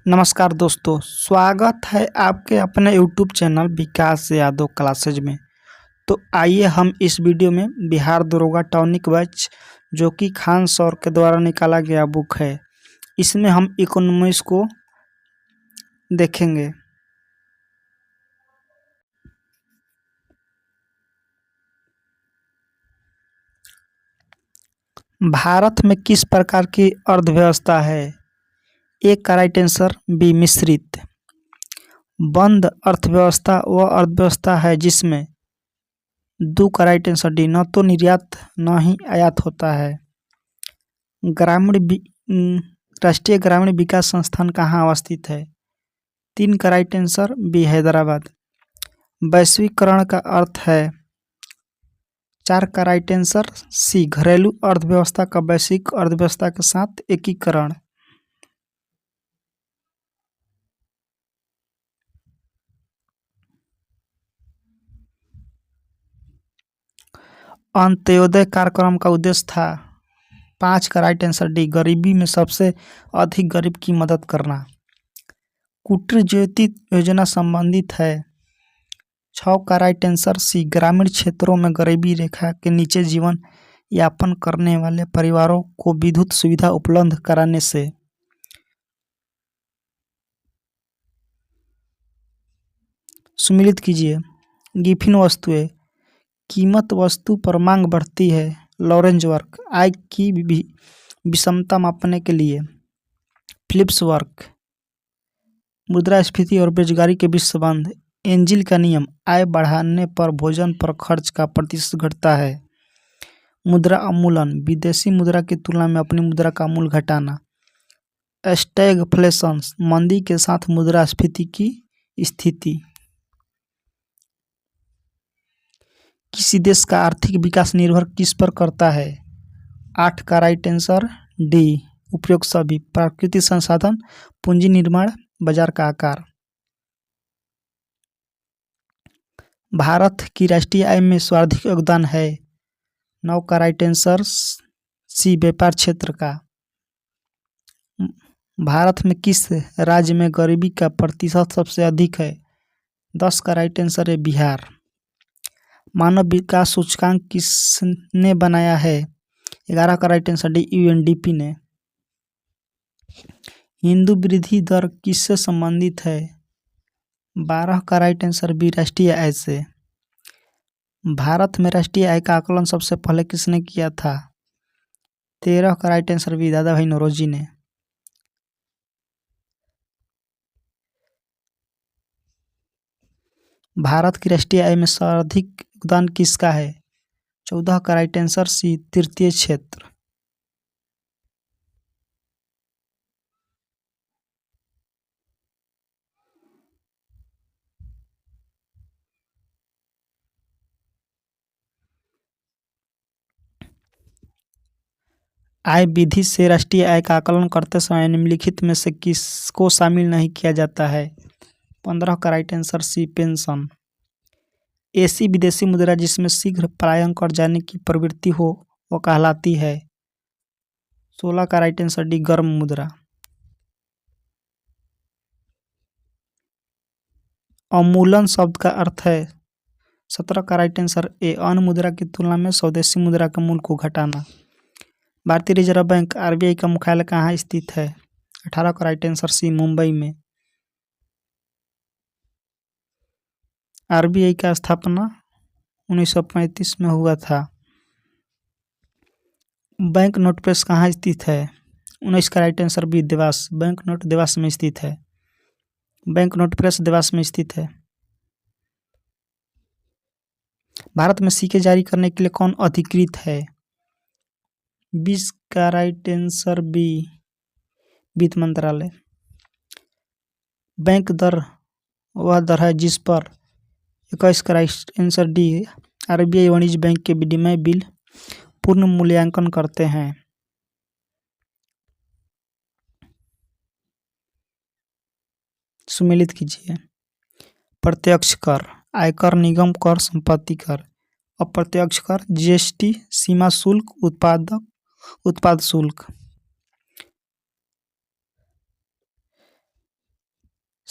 नमस्कार दोस्तों, स्वागत है आपके अपने यूट्यूब चैनल विकास यादव क्लासेज में। तो आइए हम इस वीडियो में बिहार दरोगा टॉनिक बैच जो कि खान सर के द्वारा निकाला गया बुक है, इसमें हम इकोनॉमिक्स को देखेंगे। भारत में किस प्रकार की अर्थव्यवस्था है? ए का राइट आंसर बी मिश्रित। बंद अर्थव्यवस्था वह अर्थव्यवस्था है जिसमें दो का राइट आंसर डी, न तो निर्यात न ही आयात होता है। राष्ट्रीय ग्रामीण विकास संस्थान कहाँ अवस्थित है? 3 का राइट आंसर बी हैदराबाद। वैश्वीकरण का अर्थ है 4 का राइट आंसर सी घरेलू अर्थव्यवस्था का वैश्विक अर्थव्यवस्था के साथ एकीकरण। अंत्योदय कार्यक्रम का उद्देश्य था 5 का राइट आंसर डी गरीबी में सबसे अधिक गरीब की मदद करना। कुटीर ज्योति योजना संबंधित है 6 का राइट आंसर सी ग्रामीण क्षेत्रों में गरीबी रेखा के नीचे जीवन यापन करने वाले परिवारों को विद्युत सुविधा उपलब्ध कराने से। सुमिलित कीजिए। गिफिन वस्तुएं, कीमत वस्तु पर मांग बढ़ती है। लॉरेंज वर्क, आय की विषमता मापने के लिए। फिलिप्स वर्क, मुद्रास्फीति और बेरोजगारी के बीच संबंध। एंजिल का नियम, आय बढ़ाने पर भोजन पर खर्च का प्रतिशत घटता है। मुद्रा अवमूलन, विदेशी मुद्रा की तुलना में अपनी मुद्रा का मूल्य घटाना। स्टैगफ्लेशन, मंदी के साथ मुद्रास्फीति की स्थिति। किसी देश का आर्थिक विकास निर्भर किस पर करता है? 8 का राइट आंसर डी उपयोग सभी। प्राकृतिक संसाधन, पूंजी निर्माण, बाजार का आकार। भारत की राष्ट्रीय आय में सर्वाधिक योगदान है 9 का राइट आंसर सी व्यापार क्षेत्र का। भारत में किस राज्य में गरीबी का प्रतिशत सबसे अधिक है? 10 का राइट आंसर है बिहार। मानव विकास सूचकांक किसने बनाया है? 11 का राइट आंसर डी यूएनडीपी ने। हिंदू वृद्धि दर किससे संबंधित है? 12 का राइट आंसर बी राष्ट्रीय आय से। भारत में राष्ट्रीय आय का आकलन सबसे पहले किसने किया था? 13 का राइट आंसर बी दादा भाई नौरोजी ने। भारत की राष्ट्रीय आय में सर्वाधिक योगदान किसका है? 14 का राइट आंसर सी तृतीय क्षेत्र। आय विधि से राष्ट्रीय आय का आकलन करते समय निम्नलिखित में से किसको शामिल नहीं किया जाता है? 15 का राइट आंसर सी पेंशन। ऐसी विदेशी मुद्रा जिसमें शीघ्र पलायन कर जाने की प्रवृत्ति हो वो कहलाती है। 16 का राइट आंसर डी गर्म मुद्रा। अवमूलन शब्द का अर्थ है 17 का राइट आंसर ए अन्य मुद्रा की तुलना में स्वदेशी मुद्रा के मूल्य को घटाना। भारतीय रिजर्व बैंक आरबीआई का मुख्यालय कहाँ स्थित है? 18 का राइट आंसर सी मुंबई में। आरबीआई का स्थापना 1935 में हुआ था। बैंक नोट प्रेस कहाँ स्थित है? 19 का right answer B Dewas. Bank note Dewas में स्थित है। बैंक नोट प्रेस देवास में स्थित है। भारत में सिक्के जारी करने के लिए कौन अधिकृत है? 20 का राइट आंसर बी वित्त मंत्रालय। बैंक दर वह दर है जिस पर 21 का राइट आंसर डी आरबीआई वाणिज्य बैंक के विनिमय बिल पूर्ण मूल्यांकन करते हैं। सुमेलित कीजिए। प्रत्यक्ष कर, आयकर, निगम कर, संपत्ति कर। अप्रत्यक्ष कर, जीएसटी, सीमा शुल्क, उत्पाद शुल्क।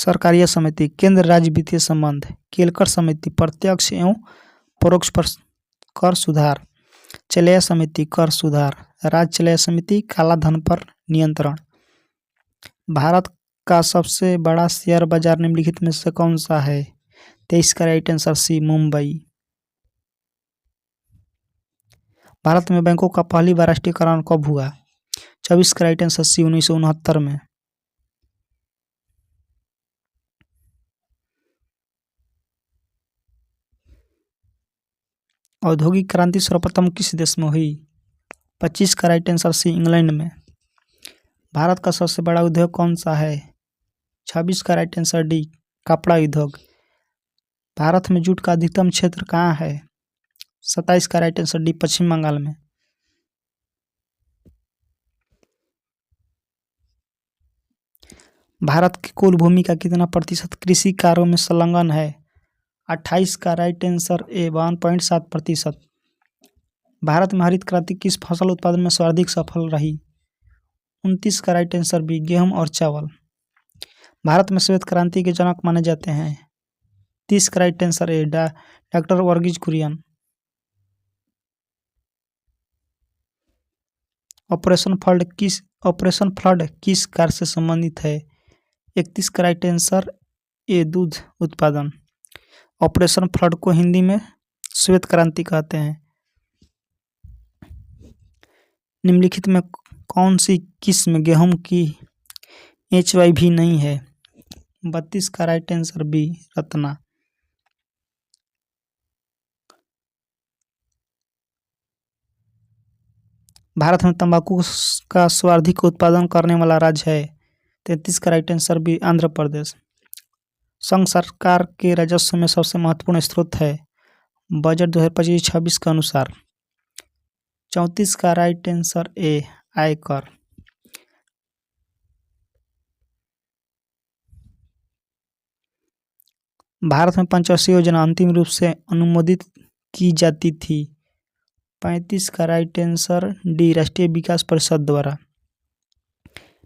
सरकारीय समिति केंद्र राज्य वित्तीय संबंध। केलकर समिति प्रत्यक्ष एवं परोक्ष कर सुधार। चलैया समिति कर सुधार। राज्य चलैया समिति काला धन पर नियंत्रण। भारत का सबसे बड़ा शेयर बाजार निम्नलिखित में से कौन सा है? 23 का राइट आंसर सी, मुंबई। भारत में बैंकों का पहली बार राष्ट्रीयकरण कब हुआ? 24 का राइट आंसर सी, 1969 में। औद्योगिक क्रांति सर्वप्रथम किस देश में हुई? 25 का राइट आंसर सी, इंग्लैंड में। भारत का सबसे बड़ा उद्योग कौन सा है? 26 का राइट आंसर डी, कपड़ा उद्योग। भारत में जूट का अधिकतम क्षेत्र कहाँ है? 27 का राइट आंसर डी, पश्चिम बंगाल में। भारत की कुल भूमि का कितना प्रतिशत कृषि कार्यों में संलग्न है? 28 का राइट आंसर ए, 52.7%। भारत में हरित क्रांति किस फसल उत्पादन में सर्वाधिक सफल रही? 29 का राइट आंसर बी, गेहूं और चावल। भारत में श्वेत क्रांति के जनक माने जाते हैं? 30 का right answer A, doctor Varghese Kurien. Operation flood किस कार्य से संबंधित है? 31 का राइट आंसर ए, दूध उत्पादन। ऑपरेशन फ्लड को हिंदी में श्वेत क्रांति कहते हैं। निम्नलिखित में कौन सी किस्म गेहूं की HYV नहीं है? 32 का राइट आंसर बी, रत्ना। भारत में तंबाकू का सर्वाधिक उत्पादन करने वाला राज्य है? 33 का right answer B, Andhra Pradesh. संघ सरकार के राजस्व में सबसे महत्वपूर्ण स्रोत है? बजट 2025-26 के अनुसार। 34 का राइट आंसर ए, आयकर। भारत में पंचवर्षीय योजना अंतिम रूप से अनुमोदित की जाती थी? 35 का राइट आंसर डी, राष्ट्रीय विकास परिषद द्वारा।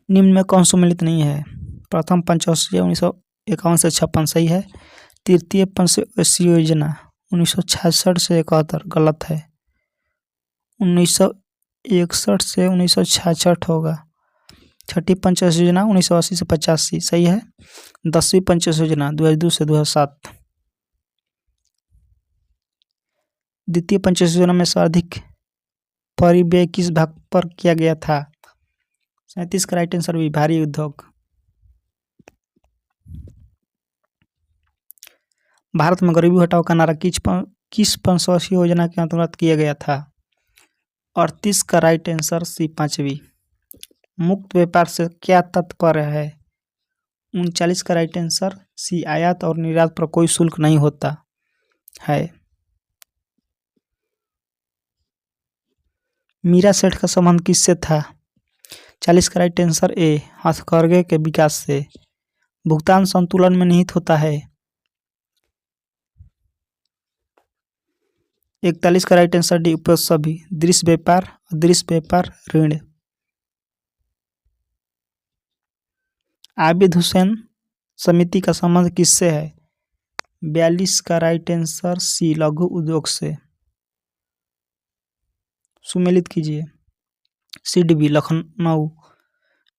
निम्न में कौन सम्मिलित नहीं है? प्रथम पंचवर्षीय 1951 से 56 सही है। तृतीय पंचवर्षीय योजना 1966 से 71 गलत है। 1961 से 1966 होगा। छठी पंचवर्षीय योजना 1980 से 85 सही है। 10वीं पंचवर्षीय योजना 2002 से 2007। द्वितीय पंचवर्षीय योजना में सर्वाधिक परिव्यय किस भाग पर किया गया था? 37 का राइट आंसर भी, भारी उद्योग। भारत में गरीबी हटाओ का नारा किस पंचवर्षीय योजना के अंतर्गत किया गया था? 38 का राइट आंसर सी, 5वीं। मुक्त व्यापार से क्या तात्पर्य है? 39 का राइट आंसर सी, आयात और निर्यात पर कोई शुल्क नहीं होता है। मीरा सेठ का संबंध किससे था? 40 का राइट आंसर ए, हथकरघे के विकास से। भुगतान संतुलन में निहित होता है? 41 का राइट आंसर डी, उपयुक्त सभी। दृश्य व्यापार, अदृश्य व्यापार, ऋण। आबिद हुसैन समिति का संबंध किससे है? 42 का राइट आंसर सी, लघु उद्योग से। सुमेलित कीजिए। CDB लखनऊ।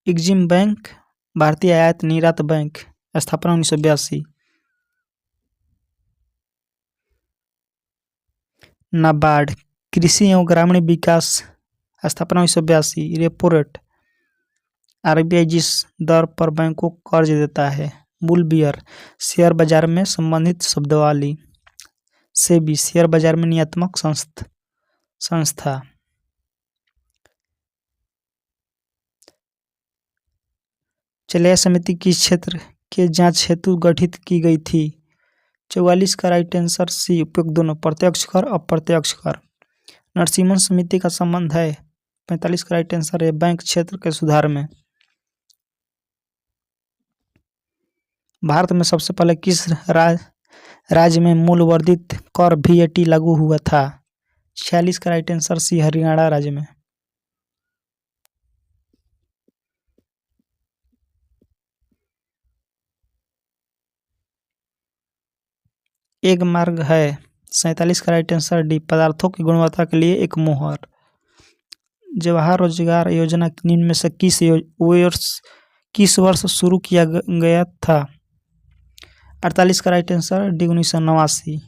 एग्जिम बैंक भारतीय आयात निर्यात बैंक, स्थापना 1982। नाबार्ड कृषि एवं ग्रामीण विकास, स्थापना 1982। रेपो रेट RBI जिस दर पर बैंकों को कर्ज देता है? बुल बियर शेयर बाजार में संबंधित शब्दावली। सेबी शेयर बाजार में नियामक संस्था। चलैया समिति किस क्षेत्र के जांच हेतु गठित की गई थी? 44 का राइट आंसर सी, उपयुक्त दोनों, प्रत्यक्ष कर अप्रत्यक्ष कर। नरसिम्हन समिति का संबंध है? 45 का राइट आंसर है, बैंक क्षेत्र के सुधार में। भारत में सबसे पहले किस राज्य में मूल्य वर्धित कर VAT लागू हुआ था? 46 का राइट आंसर सी, हरियाणा राज्य में। एक मार्ग है। 47 का राइट आंसर डी, पदार्थों की गुणवत्ता के लिए एक मोहर। जवाहर रोजगार योजना निम्न में से किस वर्ष शुरू किया गया था? 48 का राइट आंसर डी, 1989।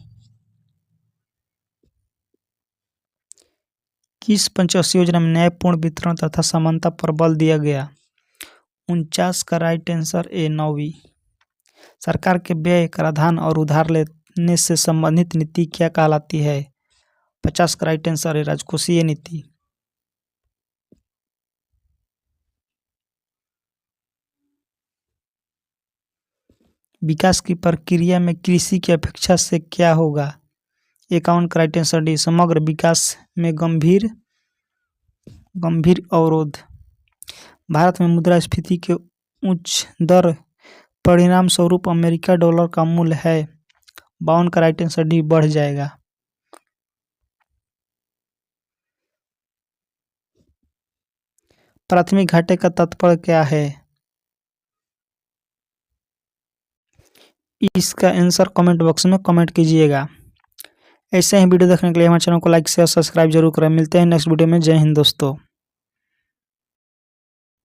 किस पंचवर्षीय योजना में न्यायपूर्ण वितरण तथा समानता पर बल दिया गया? 49 का राइट आंसर ए, 9वीं। सरकार के व्यय, कराधान और उधार लेने से संबंधित नीति क्या कहलाती है? 50 का राइट आंसर है राजकोषीय नीति। विकास की प्रक्रिया में कृषि की अपेक्षा से क्या होगा? 51 का राइट आंसर डी, समग्र विकास में गंभीर अवरोध। भारत में मुद्रास्फीति के उच्च दर परिणाम स्वरूप अमेरिका डॉलर का मूल्य है। 52 का राइट आंसर डी, बढ़ जाएगा। प्राथमिक घाटे का तात्पर्य क्या है? इसका आंसर कमेंट बॉक्स में कमेंट कीजिएगा। ऐसे ही वीडियो देखने के लिए हमारे चैनल को लाइक शेयर सब्सक्राइब जरूर करें। मिलते हैं नेक्स्ट वीडियो में। जय हिंद दोस्तों।